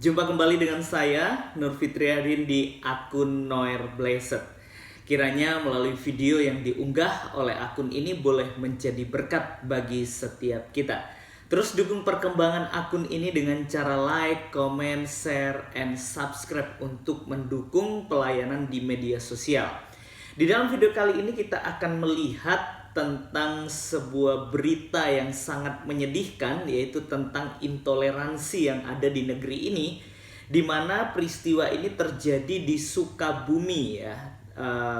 Jumpa kembali dengan saya, Nur Fitriadin di akun Noer Blessed. Kiranya melalui video yang diunggah oleh akun ini boleh menjadi berkat bagi setiap kita. Terus dukung perkembangan akun ini dengan cara like, comment, share, and subscribe untuk mendukung pelayanan di media sosial. Di dalam video kali ini kita akan melihat tentang sebuah berita yang sangat menyedihkan, yaitu tentang intoleransi yang ada di negeri ini, di mana peristiwa ini terjadi di Sukabumi ya.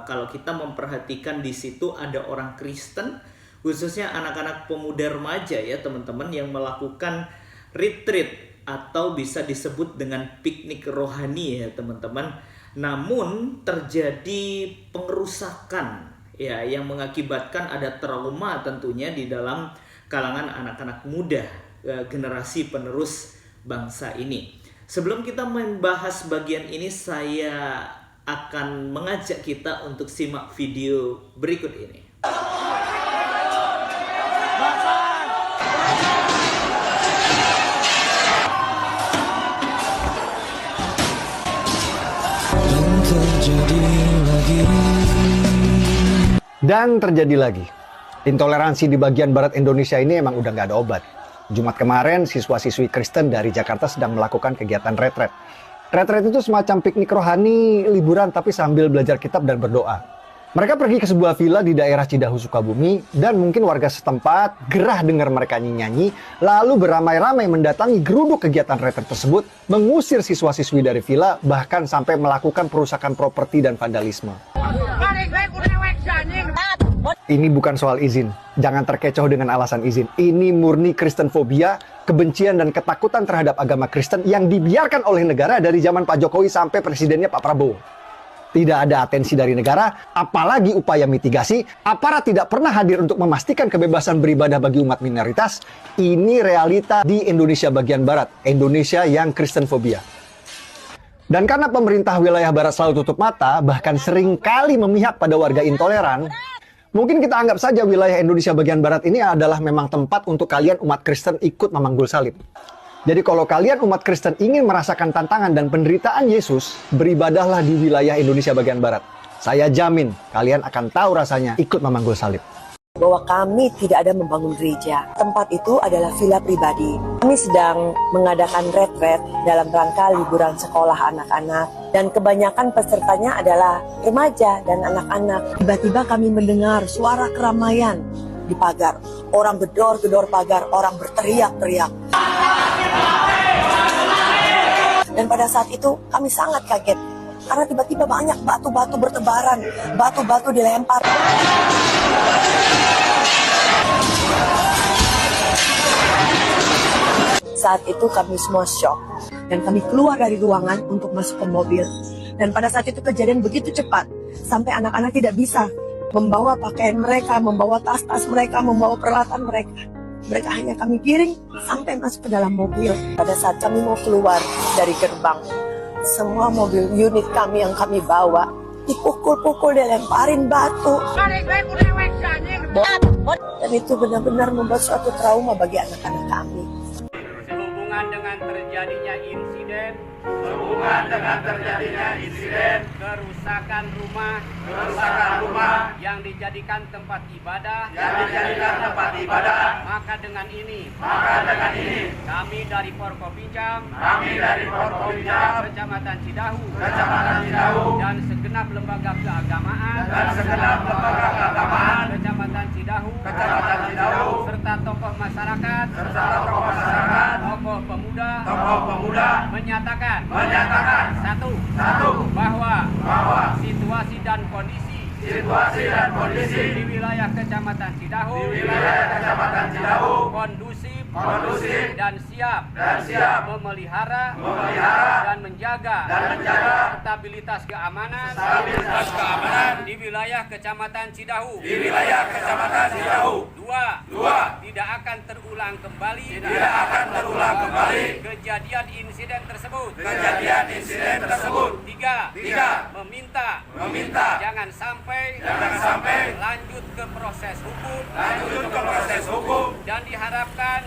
Kalau kita memperhatikan di situ ada orang Kristen, khususnya anak-anak pemuda remaja ya teman-teman, yang melakukan retreat atau bisa disebut dengan piknik rohani ya teman-teman. Namun terjadi pengerusakan ya, yang mengakibatkan ada trauma tentunya di dalam kalangan anak-anak muda, generasi penerus bangsa ini. Sebelum kita membahas bagian ini, saya akan mengajak kita untuk simak video berikut ini. Dan terjadi lagi. Intoleransi di bagian barat Indonesia ini emang udah nggak ada obat. Jumat kemarin, siswa-siswi Kristen dari Jakarta sedang melakukan kegiatan retret. Retret itu semacam piknik rohani, liburan tapi sambil belajar kitab dan berdoa. Mereka pergi ke sebuah villa di daerah Cidahu, Sukabumi, dan mungkin warga setempat gerah dengar mereka nyanyi, lalu beramai-ramai mendatangi geruduk kegiatan retret tersebut, mengusir siswa-siswi dari villa, bahkan sampai melakukan perusakan properti dan vandalisme. Ini bukan soal izin. Jangan terkecoh dengan alasan izin. Ini murni Kristenfobia, kebencian dan ketakutan terhadap agama Kristen yang dibiarkan oleh negara dari zaman Pak Jokowi sampai presidennya Pak Prabowo. Tidak ada atensi dari negara, apalagi upaya mitigasi. Aparat tidak pernah hadir untuk memastikan kebebasan beribadah bagi umat minoritas. Ini realita di Indonesia bagian barat, Indonesia yang Kristenfobia. Dan karena pemerintah wilayah barat selalu tutup mata, bahkan sering kali memihak pada warga intoleran, mungkin kita anggap saja wilayah Indonesia bagian barat ini adalah memang tempat untuk kalian umat Kristen ikut memanggul salib. Jadi kalau kalian umat Kristen ingin merasakan tantangan dan penderitaan Yesus, beribadahlah di wilayah Indonesia bagian barat. Saya jamin kalian akan tahu rasanya ikut memanggul salib. Bahwa kami tidak ada membangun gereja. Tempat itu adalah villa pribadi. Kami sedang mengadakan retret dalam rangka liburan sekolah anak-anak. Dan kebanyakan pesertanya adalah remaja dan anak-anak. Tiba-tiba kami mendengar suara keramaian di pagar. Orang gedor-gedor pagar, orang berteriak-teriak. Dan pada saat itu kami sangat kaget. Karena tiba-tiba banyak batu-batu bertebaran. Batu-batu dilempar. Saat itu kami semua shock. Dan kami keluar dari ruangan untuk masuk ke mobil. Dan pada saat itu kejadian begitu cepat. Sampai anak-anak tidak bisa membawa pakaian mereka, membawa tas-tas mereka, membawa peralatan mereka. Mereka hanya kami giring sampai masuk ke dalam mobil. Pada saat kami mau keluar dari gerbang, semua mobil unit kami yang kami bawa dipukul-pukul, dilemparin batu. Dan itu benar-benar membuat suatu trauma bagi anak-anak kami. Sehubungan dengan terjadinya insiden kerusakan rumah yang dijadikan tempat ibadah, maka dengan ini kami dari Forkopimjam Kecamatan Cidahu dan segenap lembaga keagamaan Kecamatan Cidahu serta tokoh masyarakat tokoh pemuda menyatakan satu, bahwa situasi dan kondisi di wilayah Kecamatan Cidahu kondusif dan siap memelihara dan menjaga stabilitas keamanan di wilayah Kecamatan Cidahu. Dua, tidak akan terulang kembali kejadian insiden tersebut. Tiga, meminta jangan sampai lanjut ke proses hukum lanjut ke proses hukum dan diharapkan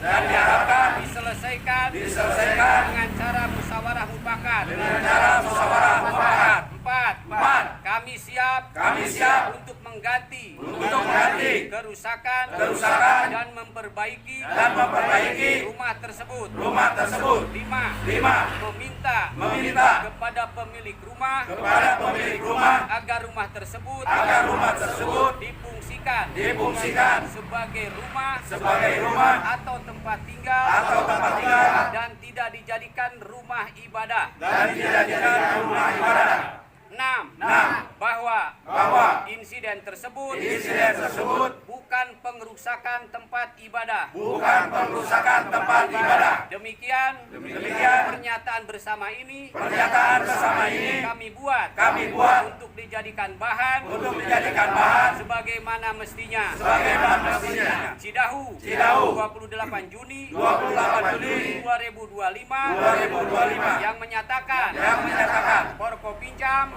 diselesaikan dengan cara musyawarah mufakat. Empat, kami siap untuk mengganti kerusakan dan memperbaiki rumah tersebut. 5, meminta kepada pemilik rumah agar rumah tersebut difungsikan sebagai rumah atau tempat tinggal dan tidak dijadikan rumah ibadah. 6, bahwa insiden tersebut bukan pengerusakan tempat ibadah. Demikian pernyataan bersama ini kami buat untuk dijadikan bahan sebagaimana mestinya. Cidahu 28 Juni 2025 yang menyatakan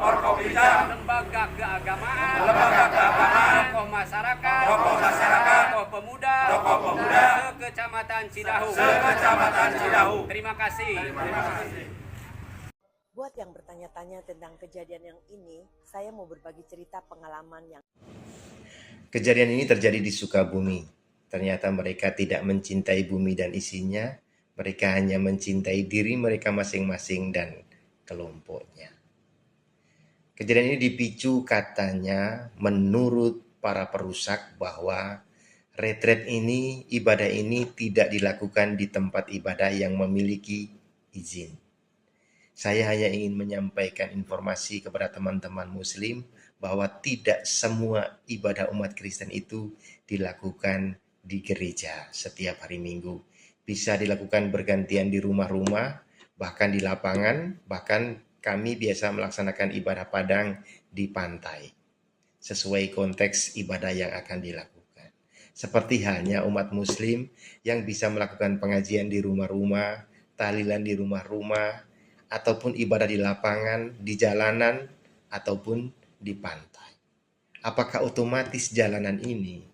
Forkopimda, lembaga keagamaan, tokoh masyarakat, tokoh pemuda, sekecamatan Cidahu. Terima kasih. Buat yang bertanya-tanya tentang kejadian yang ini, saya mau berbagi cerita pengalaman yang Kejadian ini terjadi di Sukabumi. Ternyata mereka tidak mencintai bumi dan isinya, mereka hanya mencintai diri mereka masing-masing dan kelompoknya. Kejadian ini dipicu katanya menurut para perusak bahwa retret ini, ibadah ini tidak dilakukan di tempat ibadah yang memiliki izin. Saya hanya ingin menyampaikan informasi kepada teman-teman muslim bahwa tidak semua ibadah umat Kristen itu dilakukan di gereja setiap hari Minggu. Bisa dilakukan bergantian di rumah-rumah, bahkan di lapangan, bahkan kami biasa melaksanakan ibadah padang di pantai, sesuai konteks ibadah yang akan dilakukan. Seperti halnya umat muslim yang bisa melakukan pengajian di rumah-rumah, tahlilan di rumah-rumah, ataupun ibadah di lapangan, di jalanan, ataupun di pantai. Apakah otomatis jalanan ini,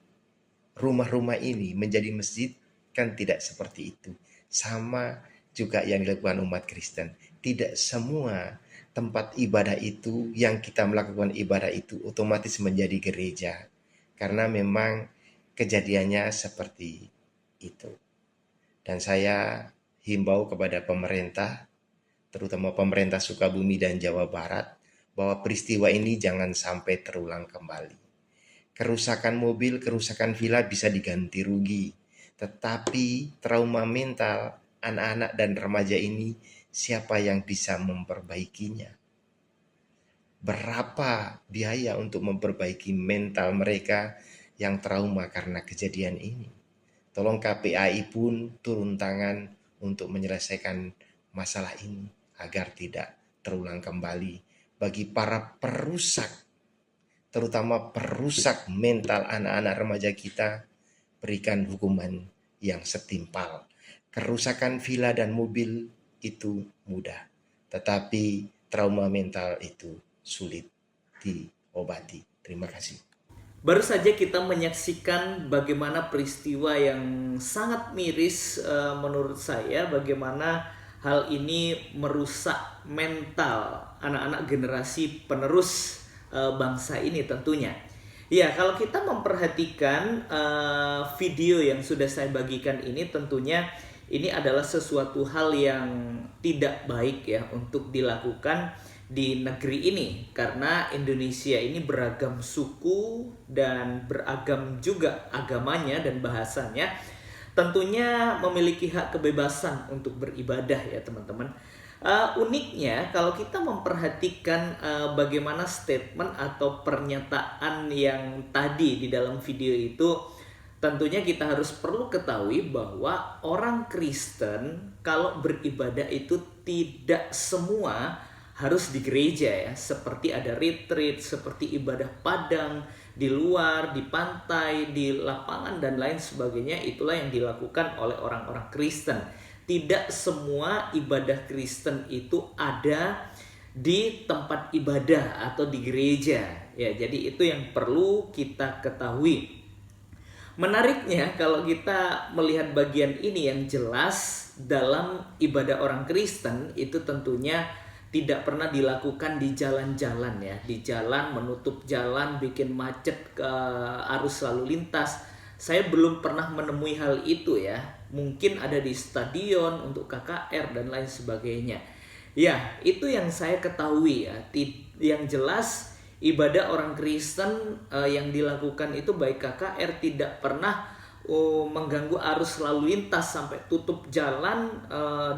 rumah-rumah ini menjadi masjid? Kan tidak seperti itu. Sama juga yang dilakukan umat Kristen. Tidak semua tempat ibadah itu yang kita melakukan ibadah itu otomatis menjadi gereja. Karena memang kejadiannya seperti itu. Dan saya himbau kepada pemerintah, terutama pemerintah Sukabumi dan Jawa Barat, bahwa peristiwa ini jangan sampai terulang kembali. Kerusakan mobil, kerusakan villa bisa diganti rugi. Tetapi trauma mental anak-anak dan remaja ini, siapa yang bisa memperbaikinya? Berapa biaya untuk memperbaiki mental mereka yang trauma karena kejadian ini? Tolong KPAI pun turun tangan untuk menyelesaikan masalah ini agar tidak terulang kembali. Bagi para perusak, terutama perusak mental anak-anak remaja kita, berikan hukuman yang setimpal. Kerusakan villa dan mobil itu mudah, tetapi trauma mental itu sulit diobati. Terima kasih. Baru saja kita menyaksikan bagaimana peristiwa yang sangat miris menurut saya, bagaimana hal ini merusak mental anak-anak generasi penerus bangsa ini tentunya. Ya, kalau kita memperhatikan video yang sudah saya bagikan ini, tentunya ini adalah sesuatu hal yang tidak baik ya untuk dilakukan di negeri ini, karena Indonesia ini beragam suku dan beragam juga agamanya dan bahasanya. Tentunya memiliki hak kebebasan untuk beribadah ya teman-teman. Uniknya kalau kita memperhatikan bagaimana statement atau pernyataan yang tadi di dalam video itu, tentunya kita harus perlu ketahui bahwa orang Kristen kalau beribadah itu tidak semua harus di gereja ya, seperti ada retreat, seperti ibadah padang di luar, di pantai, di lapangan dan lain sebagainya. Itulah yang dilakukan oleh orang-orang Kristen. Tidak semua ibadah Kristen itu ada di tempat ibadah atau di gereja. Ya, jadi itu yang perlu kita ketahui. Menariknya kalau kita melihat bagian ini yang jelas dalam ibadah orang Kristen itu tentunya tidak pernah dilakukan di jalan-jalan ya. Di jalan, menutup jalan, bikin macet ke arus lalu lintas. Saya belum pernah menemui hal itu ya. Mungkin ada di stadion untuk KKR dan lain sebagainya. Ya, itu yang saya ketahui ya. Yang jelas ibadah orang Kristen yang dilakukan itu baik KKR tidak pernah mengganggu arus lalu lintas sampai tutup jalan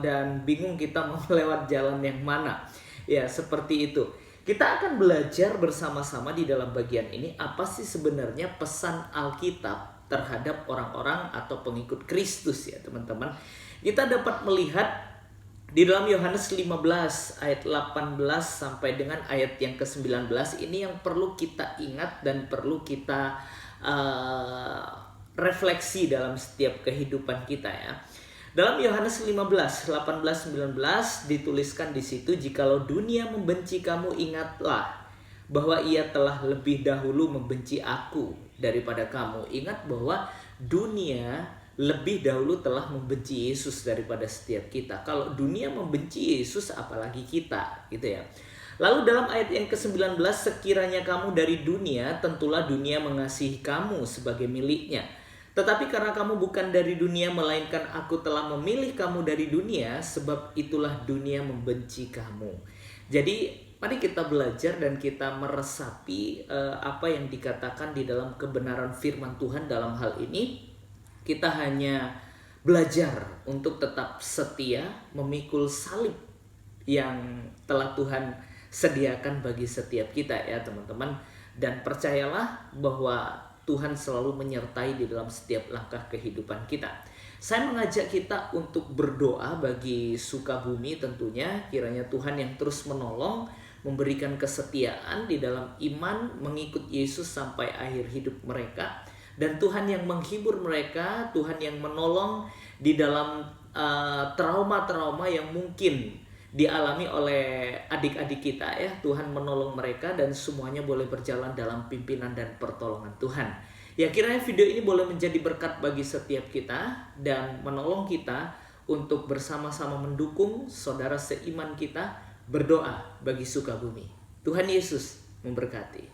dan bingung kita mau lewat jalan yang mana. Ya, seperti itu. Kita akan belajar bersama-sama di dalam bagian ini apa sih sebenarnya pesan Alkitab terhadap orang-orang atau pengikut Kristus ya, teman-teman. Kita dapat melihat di dalam Yohanes 15 ayat 18 sampai dengan ayat yang ke-19 ini yang perlu kita ingat dan perlu kita refleksi dalam setiap kehidupan kita ya. Dalam Yohanes 15, 18, 19 dituliskan di situ, jikalau dunia membenci kamu, ingatlah bahwa ia telah lebih dahulu membenci aku daripada kamu. Ingat bahwa dunia lebih dahulu telah membenci Yesus daripada setiap kita. Kalau dunia membenci Yesus, apalagi kita, gitu ya. Lalu dalam ayat yang ke-19, sekiranya kamu dari dunia, tentulah dunia mengasihi kamu sebagai miliknya. Tetapi karena kamu bukan dari dunia, melainkan aku telah memilih kamu dari dunia, sebab itulah dunia membenci kamu. Jadi mari kita belajar dan kita meresapi apa yang dikatakan di dalam kebenaran firman Tuhan dalam hal ini. Kita hanya belajar untuk tetap setia memikul salib yang telah Tuhan sediakan bagi setiap kita ya teman-teman. Dan percayalah bahwa Tuhan selalu menyertai di dalam setiap langkah kehidupan kita. Saya mengajak kita untuk berdoa bagi Sukabumi tentunya. Kiranya Tuhan yang terus menolong, memberikan kesetiaan di dalam iman, mengikut Yesus sampai akhir hidup mereka. Dan Tuhan yang menghibur mereka, Tuhan yang menolong di dalam trauma-trauma yang mungkin dialami oleh adik-adik kita ya. Tuhan menolong mereka dan semuanya boleh berjalan dalam pimpinan dan pertolongan Tuhan. Ya, kiranya video ini boleh menjadi berkat bagi setiap kita dan menolong kita untuk bersama-sama mendukung saudara seiman kita berdoa bagi Sukabumi. Tuhan Yesus memberkati.